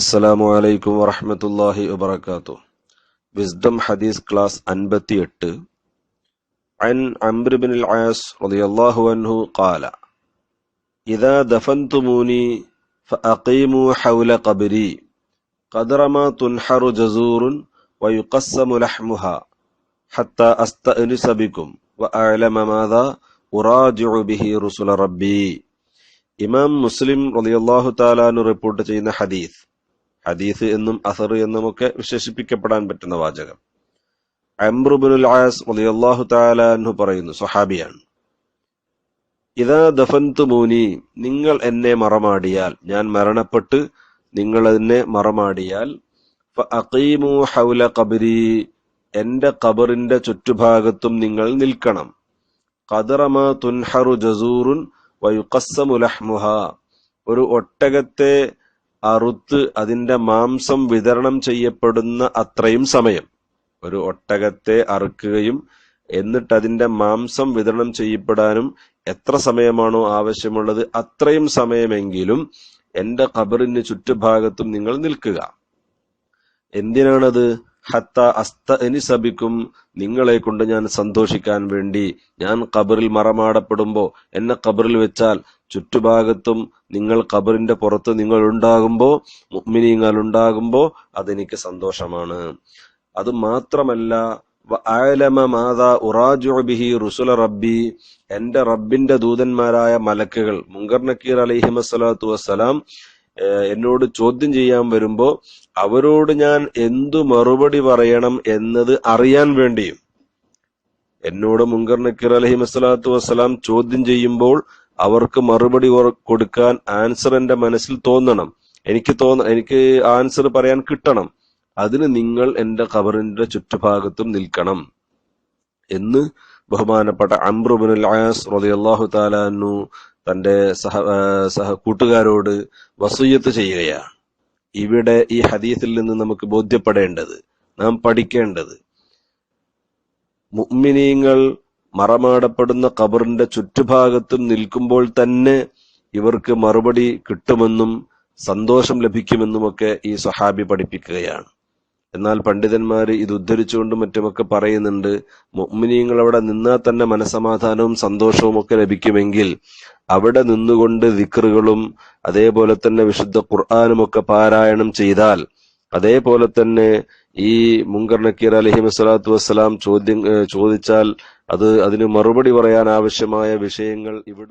അസ്സലാമു അലൈക്കും വറഹ്മത്തുള്ളാഹി വബറകാതുഹു. വിസ്ഡം ഹദീസ് ക്ലാസ് 58. അൻ അംർ ഇബ്നുൽ ആസ് റളിയല്ലാഹു അൻഹു ഖാല ഇദാ ദഫൻതുമൂനി ഫഅഖീമു ഹൗല ഖബ്രി ഖദ്റ മാ തുൻഹറു ജസൂറുൻ വയുഖസ്സമു ലഹ്മുഹാ ഹത്താ അസ്തഅനിസ ബികും വഅഅലമ മാദാ ഉറാജിഉ ബിഹി റസൂല റബ്ബി. ഇമാം മുസ്ലിം റളിയല്ലാഹു തആല അൻഹു റിപ്പോർട്ട് ചെയ്യുന്ന ഹദീസ് എന്നും അസർ എന്നുമൊക്കെ വിശേഷിപ്പിക്കപ്പെടാൻ പറ്റുന്ന വാചകം. അംർ ഇബ്നുൽ ആസ് റളിയല്ലാഹു തആല അൻഹു പറയുന്നു, സ്വഹാബിയാണ്, ഇദാ ദഫൻതുമൂനി, നിങ്ങൾ എന്നെ മറമാടിയാൽ, ഞാൻ മരണപ്പെട്ട് നിങ്ങൾ എന്നെ മറമാടിയാൽ, ഫഅഖീമു ഹൗല ഖബ്രി, എന്റെ ഖബറിന്റെ ചുറ്റുഭാഗത്തും നിങ്ങൾ നിൽക്കണം. ഖദ്റ മാ തുൻഹറു ജസൂറുൻ വയുഖസ്സമു ലഹ്മുഹാ, ഒരു ഒട്ടകത്തെ അറുത്ത് അതിന്റെ മാംസം വിതരണം ചെയ്യപ്പെടുന്ന അത്രയും സമയം. ഒരു ഒട്ടകത്തെ അറുക്കുകയും എന്നിട്ട് അതിന്റെ മാംസം വിതരണം ചെയ്യപ്പെടാനും എത്ര സമയമാണോ ആവശ്യമുള്ളത് അത്രയും സമയമെങ്കിലും എന്റെ ഖബറിന് ചുറ്റുഭാഗത്തും നിങ്ങൾ നിൽക്കുക. എന്തിനാണത്? ഹത്താ അസ്തഅനിസ ബികും, നിങ്ങളെ കൊണ്ട് ഞാൻ സന്തോഷിക്കാൻ വേണ്ടി. ഞാൻ ഖബറിൽ മറമാടപ്പെടുമ്പോ, എന്നെ ഖബറിൽ വെച്ചാൽ ചുറ്റുഭാഗത്തും നിങ്ങൾ, ഖബറിന്റെ പുറത്ത് നിങ്ങൾ ഉണ്ടാകുമ്പോ, മുഅ്മിനീങ്ങൾ ഉണ്ടാകുമ്പോ അതെനിക്ക് സന്തോഷമാണ്. അത് മാത്രമല്ല, വഅഅലമ മാദാ ഉറാജിഉ ബിഹി റസൂല റബ്ബി, എന്റെ റബ്ബിന്റെ ദൂതന്മാരായ മലക്കുകൾ മുൻകർ നക്കീർ അലൈഹിമസ്സലാത്തു വസ്സലാം എന്നോട് ചോദ്യം ചെയ്യാൻ വരുമ്പോ അവരോട് ഞാൻ എന്തു മറുപടി പറയണം എന്നത് അറിയാൻ വേണ്ടിയും, എന്നോട് മുൻകർ നക്കീർ അലൈഹിമസ്സലാത്തു വസ്സലാം ചോദ്യം ചെയ്യുമ്പോൾ അവർക്ക് മറുപടി കൊടുക്കാൻ ആൻസർ എന്റെ മനസ്സിൽ തോന്നണം, എനിക്ക് ആൻസർ പറയാൻ കിട്ടണം. അതിന് നിങ്ങൾ എന്റെ ഖബറിന്റെ ചുറ്റുഭാഗത്തും നിൽക്കണം എന്ന് ബഹുമാനപ്പെട്ട അംർ ഇബ്നുൽ ആസ് റളിയല്ലാഹു തആല അൻഹു തന്റെ കൂട്ടുകാരോട് വസിയ്യത്ത് ചെയ്യുകയാണ്. ഇവിടെ ഈ ഹദീസിൽ നിന്ന് നമുക്ക് ബോധ്യപ്പെടേണ്ടത്, നാം പഠിക്കേണ്ടത്, മുഅ്മിനീങ്ങൾ മറമാടപ്പെടുന്ന ഖബറിന്റെ ചുറ്റുഭാഗത്തും നിൽക്കുമ്പോൾ തന്നെ ഇവർക്ക് മറുപടി കിട്ടുമെന്നും സന്തോഷം ലഭിക്കുമെന്നുമൊക്കെ ഈ സ്വഹാബി പഠിപ്പിക്കുകയാണ്. എന്നാൽ പണ്ഡിതന്മാര് ഇത് ഉദ്ധരിച്ചുകൊണ്ടും മറ്റുമൊക്കെ പറയുന്നുണ്ട്, മുഅ്മിനീങ്ങൾ അവിടെ നിന്നാൽ തന്നെ മനസമാധാനവും സന്തോഷവും ഒക്കെ ലഭിക്കുമെങ്കിൽ അവിടെ നിന്നുകൊണ്ട് ദിക്റുകളും അതേപോലെ തന്നെ വിശുദ്ധ ഖുർആനും ഒക്കെ പാരായണം ചെയ്താൽ, അതേപോലെ തന്നെ ഈ മുൻകർ നക്കീർ അലൈഹിസ്സലാത്തു വസ്സലാം ചോദിച്ചാൽ അതിന് മറുപടി പറയാൻ ആവശ്യമായ വിഷയങ്ങൾ ഇവിടെ